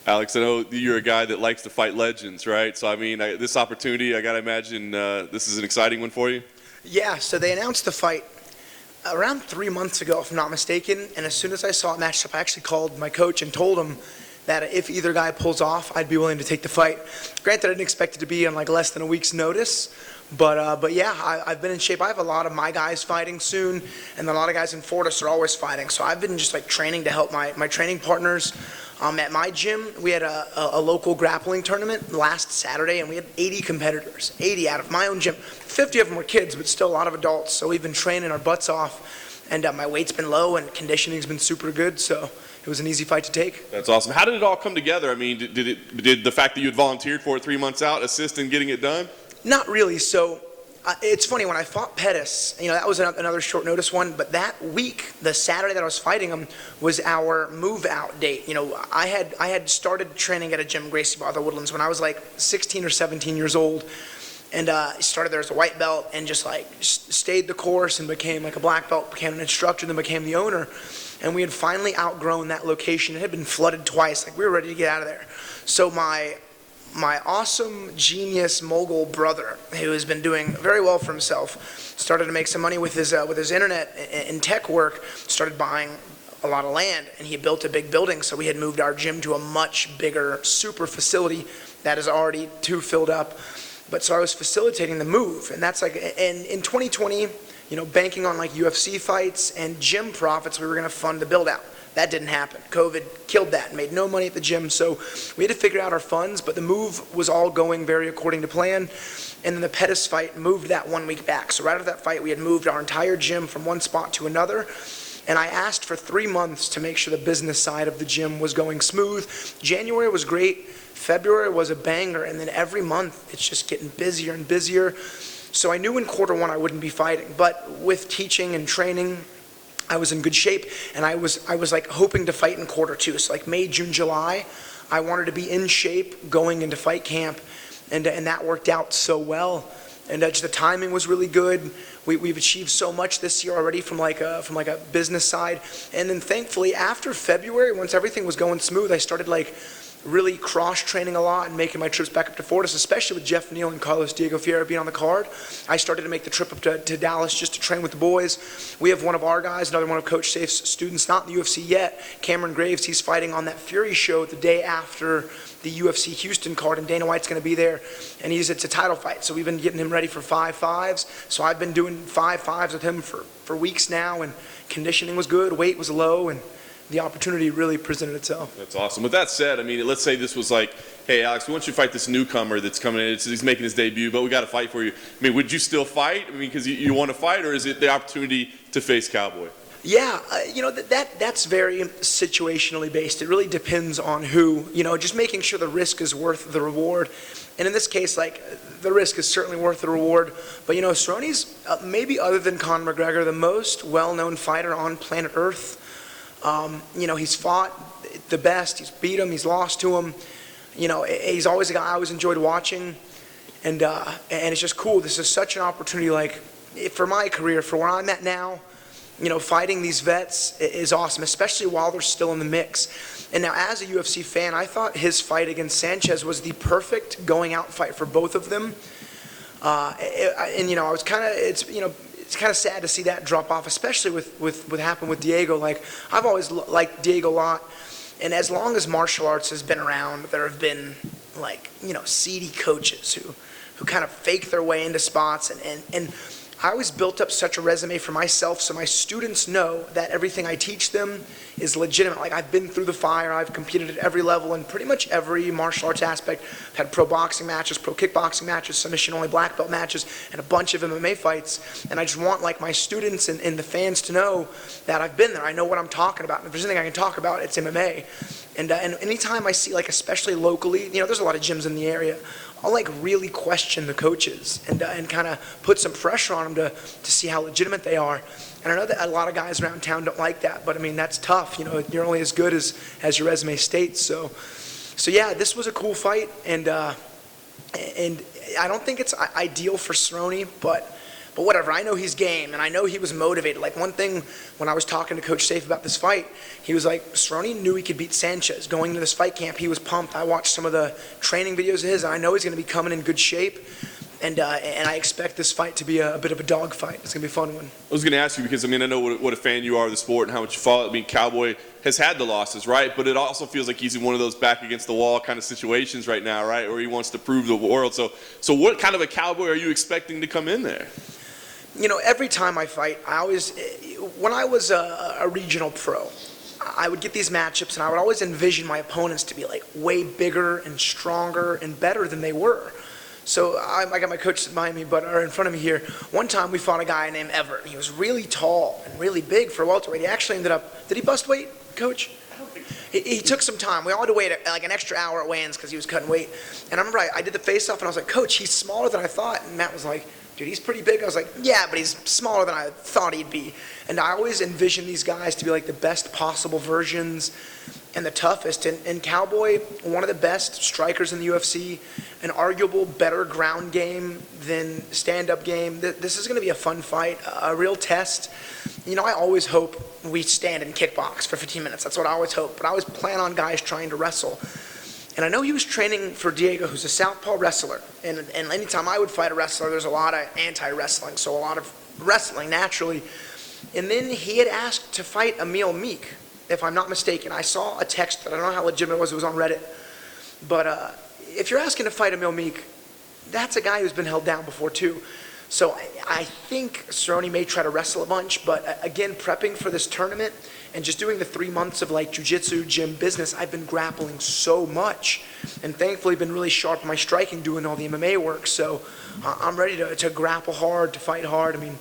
Alex, I know you're a guy that likes to fight legends, right? So, I mean, this opportunity, I got to imagine this is an exciting one for you. Yeah, so they announced the fight around 3 months ago, if I'm not mistaken, and as soon as I saw it matched up, I actually called my coach and told him that if either guy pulls off, I'd be willing to take the fight. Granted, I didn't expect it to be on like less than a week's notice, but yeah, I've been in shape. I have a lot of my guys fighting soon, and a lot of guys in Fortis are always fighting, so I've been just like training to help my training partners. At my gym, we had a local grappling tournament last Saturday, and we had 80 competitors, 80 out of my own gym. 50 of them were kids, but still a lot of adults. So we've been training our butts off, and my weight's been low, and conditioning's been super good. So it was an easy fight to take. That's awesome. How did it all come together? I mean, did the fact that you had volunteered for it 3 months out assist in getting it done? Not really. So it's funny, when I fought Pettis, that was another short notice one, but that week, the Saturday that I was fighting him, was our move out date. I had started training at a gym, Gracie Bartha Woodlands, when I was like 16 or 17 years old, and started there as a white belt and just like stayed the course and became like a black belt, became an instructor, then became the owner. And we had finally outgrown that location. It had been flooded twice. Like, we were ready to get out of there. So my awesome genius mogul brother, who has been doing very well for himself, started to make some money with his internet and tech work, started buying a lot of land, and he built a big building. So we had moved our gym to a much bigger super facility that is already too filled up. But so I was facilitating the move, and that's like, and in 2020, banking on like UFC fights and gym profits, we were going to fund the build out. That didn't happen. COVID killed that and made no money at the gym. So we had to figure out our funds, but the move was all going very according to plan. And then the Pettis fight moved that 1 week back. So right after that fight, we had moved our entire gym from one spot to another. And I asked for 3 months to make sure the business side of the gym was going smooth. January was great. February was a banger. And then every month, it's just getting busier and busier. So I knew in Q1 I wouldn't be fighting. But with teaching and training, I was in good shape, and I was like hoping to fight in Q2. So like May, June, July, I wanted to be in shape going into fight camp, and that worked out so well. And just the timing was really good. We've achieved so much this year already from like a business side. And then thankfully after February, once everything was going smooth, I started like really cross-training a lot and making my trips back up to Fortis, especially with Jeff Neal and Carlos Diego Fiera being on the card. I started to make the trip up to Dallas just to train with the boys. We have one of our guys, another one of Coach Safe's students, not in the UFC yet, Cameron Graves. He's fighting on that Fury show the day after the UFC Houston card, and Dana White's going to be there, and it's a title fight. So we've been getting him ready for 5-5s. So I've been doing 5-5s with him for weeks now, and conditioning was good, weight was low, and the opportunity really presented itself. That's awesome. With that said, I mean, let's say this was like, hey, Alex, we want you to fight this newcomer that's coming in. He's making his debut, but we got to fight for you. I mean, would you still fight? I mean, because you want to fight, or is it the opportunity to face Cowboy? Yeah, that's very situationally based. It really depends on who, just making sure the risk is worth the reward. And in this case, like, the risk is certainly worth the reward. But, Cerrone's, maybe other than Conor McGregor, the most well-known fighter on planet Earth. He's fought the best. He's beat him. He's lost to him. He's always a guy I always enjoyed watching. And it's just cool. This is such an opportunity, like, for my career, for where I'm at now. Fighting these vets is awesome, especially while they're still in the mix. And now, as a UFC fan, I thought his fight against Sanchez was the perfect going out fight for both of them. I was kind of, it's kind of sad to see that drop off, especially with what happened with Diego. Like, I've always liked Diego a lot, and as long as martial arts has been around, there have been seedy coaches who kind of fake their way into spots, and I always built up such a resume for myself so my students know that everything I teach them is legitimate. Like, I've been through the fire, I've competed at every level in pretty much every martial arts aspect. I've had pro boxing matches, pro kickboxing matches, submission-only black belt matches, and a bunch of MMA fights. And I just want my students and the fans to know that I've been there. I know what I'm talking about. And if there's anything I can talk about, it's MMA. And anytime I see, especially locally, there's a lot of gyms in the area, I'll really question the coaches and kind of put some pressure on them to see how legitimate they are. And I know that a lot of guys around town don't like that, but I mean, that's tough. You're only as good as your resume states. So yeah, this was a cool fight, and I don't think it's ideal for Cerrone, but But whatever, I know he's game, and I know he was motivated. Like, one thing, when I was talking to Coach Safe about this fight, he was like, Cerrone knew he could beat Sanchez. Going into this fight camp, he was pumped. I watched some of the training videos of his, and I know he's going to be coming in good shape. And I expect this fight to be a bit of a dog fight. It's going to be a fun one. I was going to ask you because, I mean, I know what a fan you are of the sport and how much you follow it. I mean, Cowboy has had the losses, right? But it also feels like he's in one of those back against the wall kind of situations right now, right? Where he wants to prove the world. So what kind of a Cowboy are you expecting to come in there? You know, every time I fight, when I was a regional pro, I would get these matchups and I would always envision my opponents to be like way bigger and stronger and better than they were. So I got my coach behind me, or in front of me here. One time we fought a guy named Everett. He was really tall and really big for a welterweight. He actually ended up, did he bust weight, Coach? I don't think so. He took some time. We all had to wait like an extra hour at weigh-ins because he was cutting weight. And I remember I did the face-off and I was like, Coach, he's smaller than I thought. And Matt was like, dude, he's pretty big. I was like, yeah, but he's smaller than I thought he'd be. And I always envision these guys to be like the best possible versions and the toughest. And Cowboy, one of the best strikers in the UFC, an arguable better ground game than stand-up game. This is going to be a fun fight, a real test. You know, I always hope we stand and kickbox for 15 minutes. That's what I always hope. But I always plan on guys trying to wrestle. And I know he was training for Diego, who's a southpaw wrestler. And anytime I would fight a wrestler, there's a lot of anti-wrestling, so a lot of wrestling naturally. And then he had asked to fight Emil Meek, if I'm not mistaken. I saw a text that I don't know how legitimate it was on Reddit. But if you're asking to fight Emil Meek, that's a guy who's been held down before too. So I think Cerrone may try to wrestle a bunch, but again, prepping for this tournament and just doing the 3 months of like jiu-jitsu, gym business, I've been grappling so much and thankfully been really sharp in my striking doing all the MMA work. So I'm ready to grapple hard, to fight hard. I mean,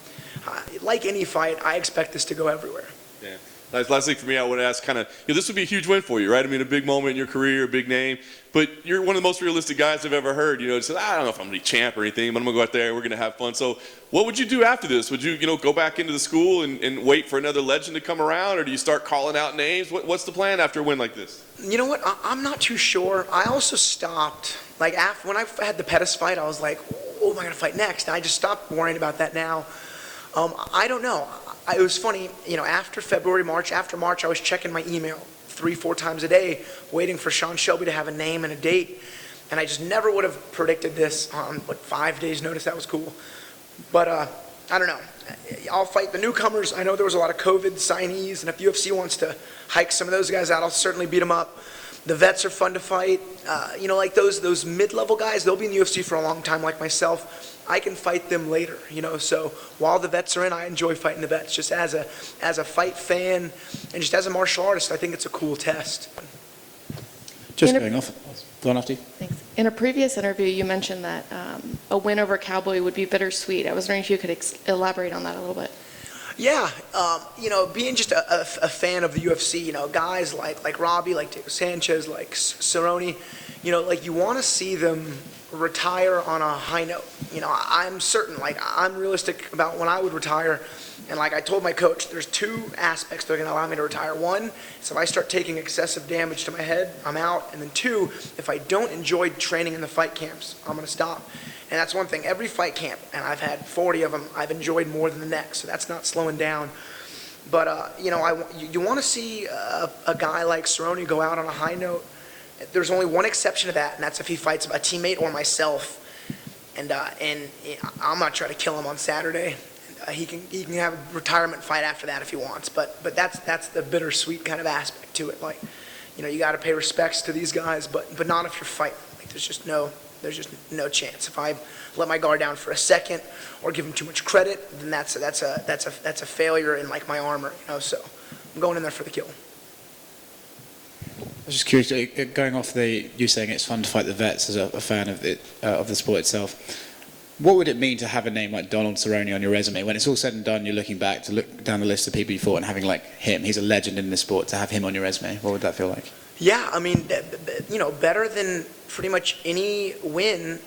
like any fight, I expect this to go everywhere. Yeah. Last thing for me, I would ask kind of, this would be a huge win for you, right? I mean, a big moment in your career, a big name, but you're one of the most realistic guys I've ever heard. You know, said, I don't know if I'm going to be champ or anything, but I'm going to go out there and we're going to have fun. So what would you do after this? Would you, go back into the school and wait for another legend to come around, or do you start calling out names? What's the plan after a win like this? You know what? I'm not too sure. I also stopped, like when I had the Pettis fight, I was like, what am I going to fight next? And I just stopped worrying about that now. I don't know. It was funny, after March, I was checking my email 3-4 times a day, waiting for Sean Shelby to have a name and a date. And I just never would have predicted this on, 5 days' notice. That was cool. But I don't know. I'll fight the newcomers. I know there was a lot of COVID signees, and if UFC wants to hike some of those guys out, I'll certainly beat them up. The vets are fun to fight. Like those mid-level guys, they'll be in the UFC for a long time like myself. I can fight them later, so while the vets are in, I enjoy fighting the vets. Just as a fight fan and just as a martial artist, I think it's a cool test. Just going off. Go on after you. Thanks. In a previous interview, you mentioned that a win over Cowboy would be bittersweet. I was wondering if you could elaborate on that a little bit. Yeah, being just a fan of the UFC, guys like Robbie, like Diego Sanchez, like Cerrone, you want to see them retire on a high note. I'm certain, I'm realistic about when I would retire. And like I told my coach, there's 2 aspects that are going to allow me to retire. 1 is if I start taking excessive damage to my head, I'm out. And then 2, if I don't enjoy training in the fight camps, I'm going to stop. And that's one thing. Every fight camp, and I've had 40 of them, I've enjoyed more than the next. So that's not slowing down. But, you want to see a guy like Cerrone go out on a high note. There's only one exception to that, and that's if he fights a teammate or myself. And I'm not trying to kill him on Saturday. He can have a retirement fight after that if he wants. But that's the bittersweet kind of aspect to it. You got to pay respects to these guys, but not if you're fighting. There's just no chance. If I let my guard down for a second or give him too much credit, then that's a failure in my armor. So I'm going in there for the kill. I was just curious, going off you saying it's fun to fight the vets as a fan of the sport itself. What would it mean to have a name like Donald Cerrone on your resume? When it's all said and done, you're looking back to look down the list of people you fought and having him. He's a legend in this sport. To have him on your resume, what would that feel like? Yeah, I mean, better than pretty much any win,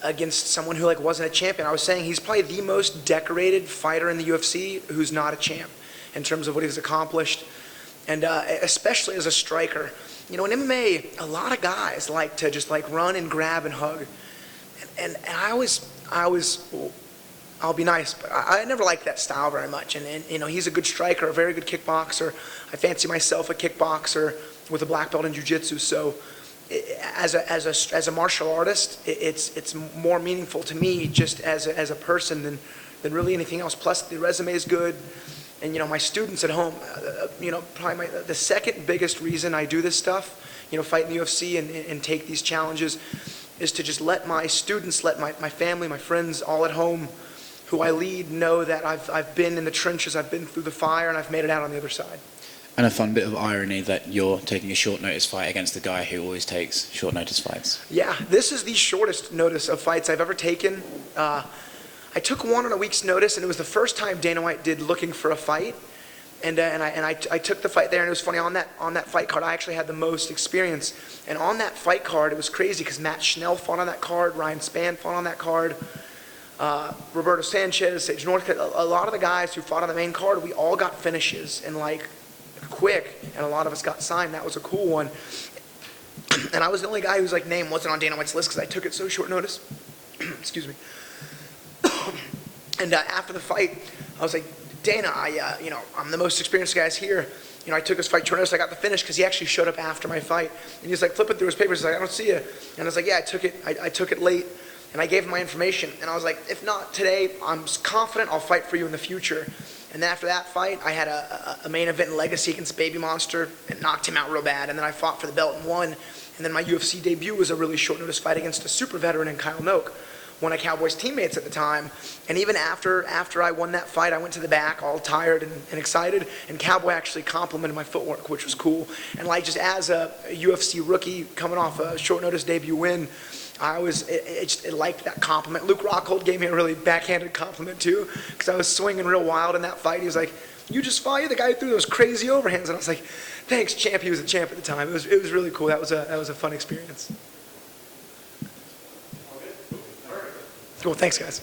against someone who wasn't a champion. I was saying he's probably the most decorated fighter in the UFC who's not a champ in terms of what he's accomplished. And especially as a striker, in MMA, a lot of guys like to just run and grab and hug. And I always I'll be nice. But I never liked that style very much. And you know, he's a good striker, a very good kickboxer. I fancy myself a kickboxer with a black belt in jiu-jitsu. So as a martial artist, it's more meaningful to me just as a person than really anything else. Plus, the resume is good. And, you know, my students at home, you know, probably the second biggest reason I do this stuff, you know, fight in the UFC and take these challenges, is to just let my students, let my family, my friends all at home who I lead know that I've been in the trenches, I've been through the fire, and I've made it out on the other side. And a fun bit of irony that you're taking a short notice fight against the guy who always takes short notice fights. Yeah, this is the shortest notice of fights I've ever taken. I took one on a week's notice, and it was the first time Dana White did looking for a fight. And I took the fight there, and it was funny, on that fight card, I actually had the most experience. And on that fight card, it was crazy, because Matt Schnell fought on that card, Ryan Spann fought on that card, Roberto Sanchez, Sage Northcutt, a lot of the guys who fought on the main card, we all got finishes, and like, quick, and a lot of us got signed. That was a cool one. And I was the only guy whose like name wasn't on Dana White's list, because I took it so short notice. Excuse me. And after the fight, I was like, Dana, you know, I'm the most experienced guys here. You know, I took his fight short notice. I got the finish because he actually showed up after my fight. And he was like flipping through his papers. He's like, I don't see you. And I was like, yeah, I took it late. And I gave him my information. And I was like, if not today, I'm confident I'll fight for you in the future. And then after that fight, I had a main event in Legacy against Baby Monster and knocked him out real bad. And then I fought for the belt and won. And then my UFC debut was a really short notice fight against a super veteran in Kyle Noak, one of Cowboy's teammates at the time. And even after I won that fight, I went to the back all tired and excited, and Cowboy actually complimented my footwork, which was cool. And like, just as a UFC rookie coming off a short notice debut win, I liked that compliment. Luke Rockhold gave me a really backhanded compliment too, because I was swinging real wild in that fight. He was like, you just fought, you're the guy who threw those crazy overhands. And I was like, thanks, champ. He was a champ at the time. It was really cool. That was a fun experience. Cool, thanks guys.